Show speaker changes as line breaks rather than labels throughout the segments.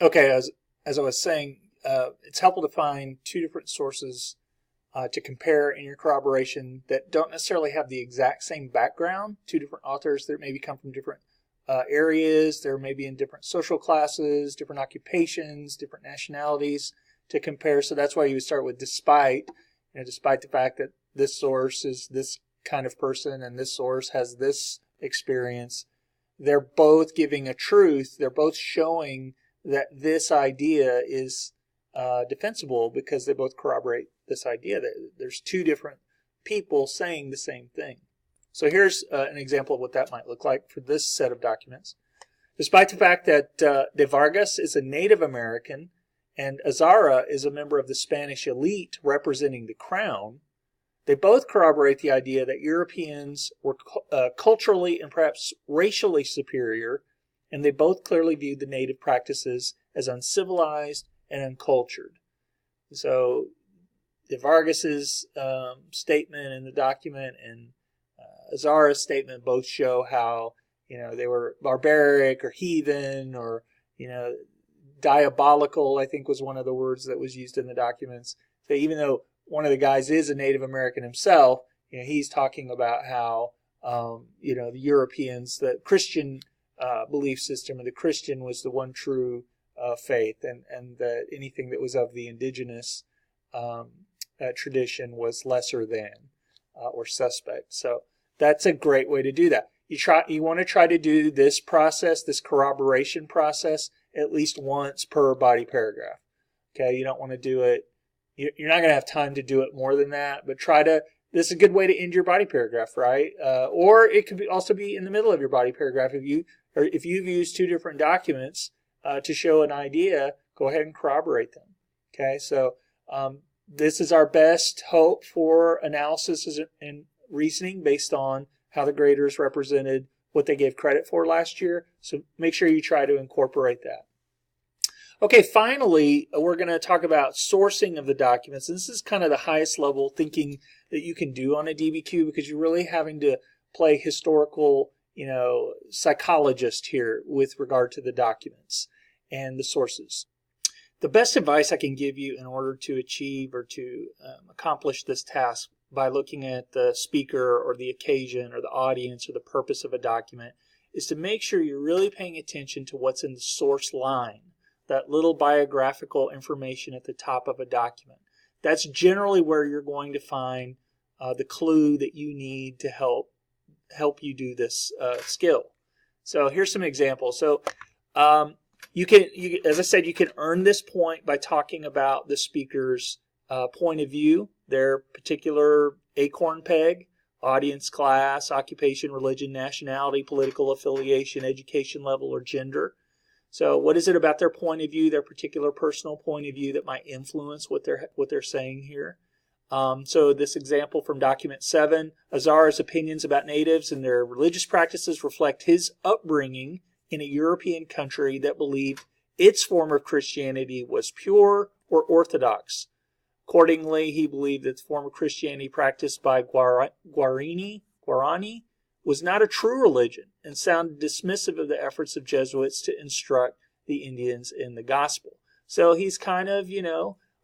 Okay, as I was saying, it's helpful to find two different sources to compare in your corroboration that don't necessarily have the exact same background. Two different authors that maybe come from different areas. They're maybe in different social classes, different occupations, different nationalities to compare. So that's why you would start with despite, despite the fact that this source is this kind of person and this source has this experience. They're both giving a truth. They're both showing that this idea is defensible because they both corroborate this idea that there's two different people saying the same thing. So here's an example of what that might look like for this set of documents. Despite the fact that de Vargas is a Native American and Azara is a member of the Spanish elite representing the crown, they both corroborate the idea that Europeans were culturally and perhaps racially superior, and they both clearly viewed the native practices as uncivilized and uncultured. So de Vargas's statement in the document and Azara's statement both show how they were barbaric or heathen or diabolical, I think was one of the words that was used in the documents. So even though one of the guys is a Native American himself, he's talking about how the Europeans, the Christian belief system, and the Christian was the one true faith, and that anything that was of the indigenous tradition was lesser than or suspect. So that's a great way to do that. You want to try to do this process, this corroboration process, at least once per body paragraph. Okay, you don't want to do it. You're not going to have time to do it more than that, but this is a good way to end your body paragraph, right? Or it could also be in the middle of your body paragraph. If you've used two different documents to show an idea, go ahead and corroborate them. Okay, so this is our best hope for analysis and reasoning based on how the graders represented what they gave credit for last year. So make sure you try to incorporate that. Okay, finally, we're going to talk about sourcing of the documents. And this is kind of the highest level thinking that you can do on a DBQ because you're really having to play historical, psychologist here with regard to the documents and the sources. The best advice I can give you in order to achieve or to accomplish this task by looking at the speaker or the occasion or the audience or the purpose of a document is to make sure you're really paying attention to what's in the source line, that little biographical information at the top of a document. That's generally where you're going to find the clue that you need to help you do this skill. So here's some examples. So you can, as I said, you can earn this point by talking about the speaker's point of view, their particular acorn peg, audience, class, occupation, religion, nationality, political affiliation, education level, or gender. So what is it about their point of view, their particular personal point of view that might influence what they're saying here? So this example from document 7, Azara's opinions about natives and their religious practices reflect his upbringing in a European country that believed its form of Christianity was pure or orthodox. Accordingly, he believed that the form of Christianity practiced by Guarani was not a true religion and sounded dismissive of the efforts of Jesuits to instruct the Indians in the gospel. So he's kind of,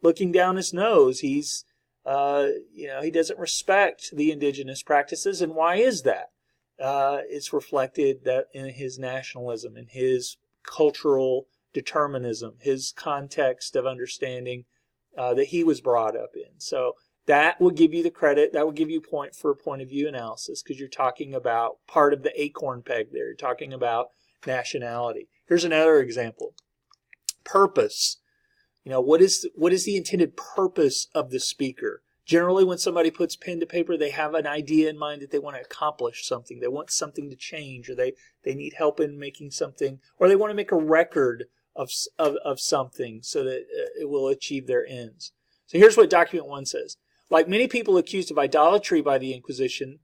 looking down his nose. He's, he doesn't respect the indigenous practices. And why is that? It's reflected that in his nationalism, in his cultural determinism, his context of understanding that he was brought up in. So that will give you the credit. That will give you point for point of view analysis because you're talking about part of the acorn peg there. You're talking about nationality. Here's another example. Purpose. What is the intended purpose of the speaker? Generally, when somebody puts pen to paper, they have an idea in mind that they want to accomplish something. They want something to change, or they need help in making something, or they want to make a record of something so that it will achieve their ends. So here's what document 1 says. Like many people accused of idolatry by the Inquisition,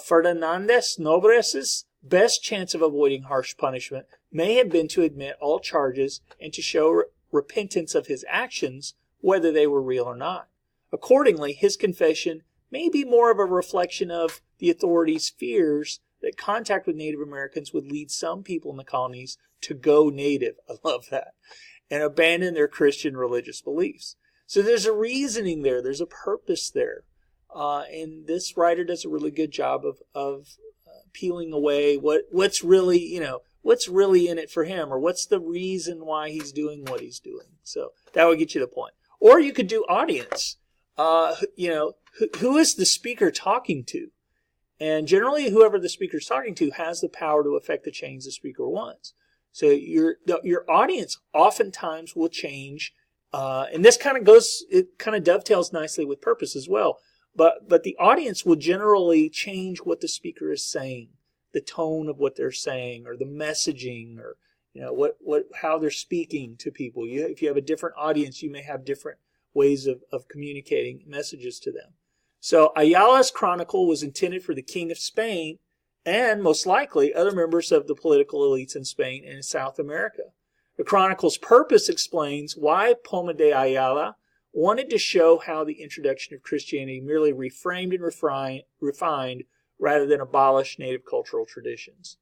Fernandez Nobres's best chance of avoiding harsh punishment may have been to admit all charges and to show repentance of his actions, whether they were real or not. Accordingly, his confession may be more of a reflection of the authorities' fears that contact with Native Americans would lead some people in the colonies to go native. I love that. and abandon their Christian religious beliefs. So there's a reasoning there. There's a purpose there. And this writer does a really good job of peeling away what's really, what's really in it for him, or what's the reason why he's doing what he's doing. So that would get you the point. Or you could do audience. Who is the speaker talking to? And generally, whoever the speaker is talking to has the power to affect the change the speaker wants. So your audience oftentimes will change, and this kind of dovetails nicely with purpose as well. But the audience will generally change what the speaker is saying, the tone of what they're saying, or the messaging, or how they're speaking to people. If you have a different audience, you may have different ways of communicating messages to them. So Ayala's chronicle was intended for the King of Spain and most likely other members of the political elites in Spain and in South America. The chronicle's purpose explains why Poma de Ayala wanted to show how the introduction of Christianity merely reframed and refined rather than abolished native cultural traditions.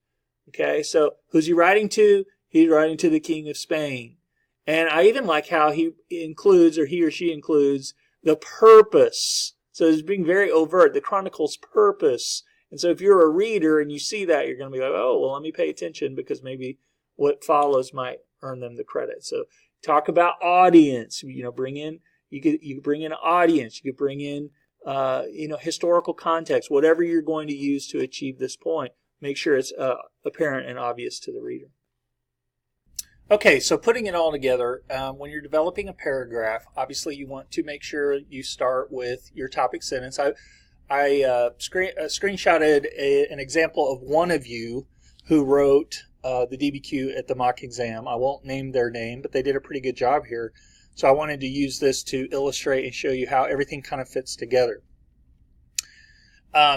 Okay, so who's he writing to? He's writing to the King of Spain. And I even like how he or she includes the purpose. So it's being very overt, the chronicle's purpose. And so if you're a reader and you see that, you're going to be like, oh, well, let me pay attention, because maybe what follows might earn them the credit. So talk about audience. You could bring in audience. You could bring in historical context. Whatever you're going to use to achieve this point, make sure it's apparent and obvious to the reader. Okay, so putting it all together, when you're developing a paragraph, obviously you want to make sure you start with your topic sentence. I screenshotted an example of one of you who wrote the DBQ at the mock exam. I won't name their name, but they did a pretty good job here. So I wanted to use this to illustrate and show you how everything kind of fits together.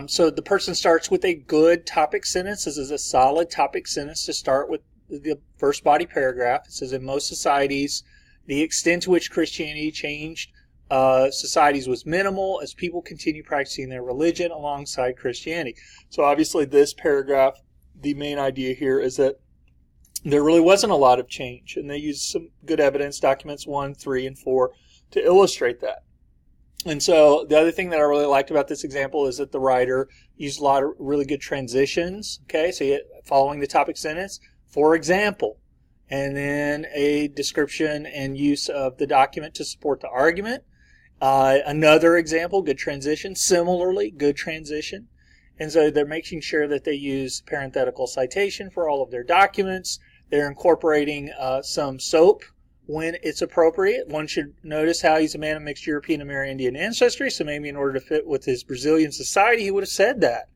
So the person starts with a good topic sentence. This is a solid topic sentence to start with the first body paragraph. It says, in most societies, the extent to which Christianity changed societies was minimal as people continue practicing their religion alongside Christianity. So obviously this paragraph, the main idea here is that there really wasn't a lot of change, and they used some good evidence, documents 1, 3, and 4, to illustrate that. And so the other thing that I really liked about this example is that the writer used a lot of really good transitions. Okay, so following the topic sentence, for example, and then a description and use of the document to support the argument. Another example, good transition. Similarly, good transition. And so they're making sure that they use parenthetical citation for all of their documents. They're incorporating some SOAP when it's appropriate. One should notice how he's a man of mixed European and Amerindian ancestry, so maybe in order to fit with his Brazilian society, he would have said that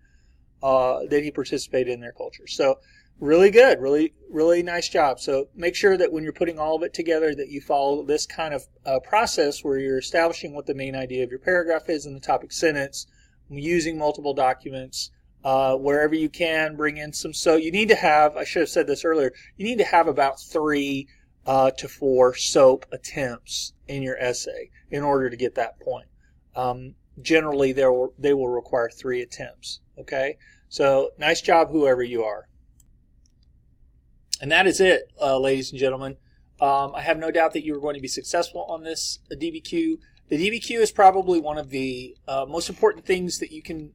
he participated in their culture. So really good, really nice job. So make sure that when you're putting all of it together that you follow this kind of process where you're establishing what the main idea of your paragraph is in the topic sentence, using multiple documents, wherever you can, bring in some. So you need to have, I should have said this earlier, you need to have about 3 to 4 SOAP attempts in your essay in order to get that point. Generally, they will require 3 attempts. Okay, so nice job, whoever you are. And that is it, ladies and gentlemen. I have no doubt that you are going to be successful on this DBQ. The DBQ is probably one of the most important things that you can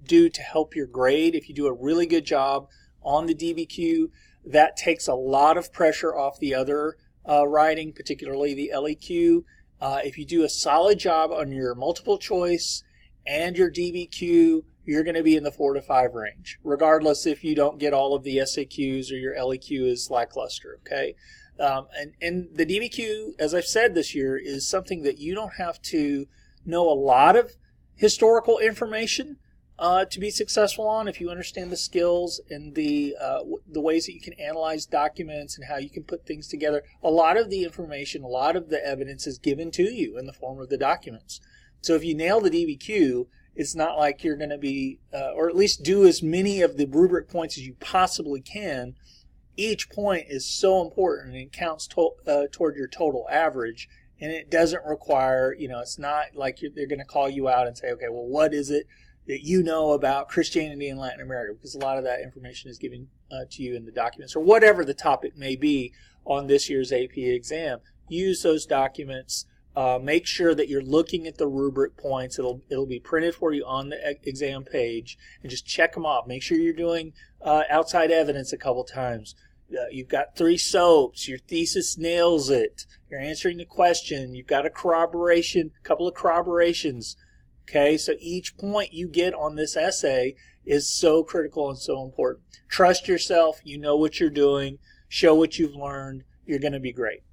do to help your grade. If you do a really good job on the DBQ, that takes a lot of pressure off the other writing, particularly the LEQ. If you do a solid job on your multiple choice and your DBQ, you're going to be in the 4 to 5 range, regardless if you don't get all of the SAQs or your LEQ is lackluster, okay? And the DBQ, as I've said this year, is something that you don't have to know a lot of historical information to be successful on. If you understand the skills and the ways that you can analyze documents and how you can put things together, a lot of the information, a lot of the evidence is given to you in the form of the documents. So if you nail the DBQ, it's not like you're going to be, or at least do as many of the rubric points as you possibly can. Each point is so important and it counts toward your total average, and it doesn't require, it's not like they're going to call you out and say, okay, well, what is it that you know about Christianity in Latin America? Because a lot of that information is given to you in the documents, or whatever the topic may be, on this year's AP exam. Use those documents. Make sure that you're looking at the rubric points. It'll be printed for you on the exam page, and just check them off. Make sure you're doing outside evidence a couple times. You've got 3 SOAPs. Your thesis nails it. You're answering the question. You've got a couple of corroborations. Okay, so each point you get on this essay is so critical and so important. Trust yourself. You know what you're doing. Show what you've learned. You're going to be great.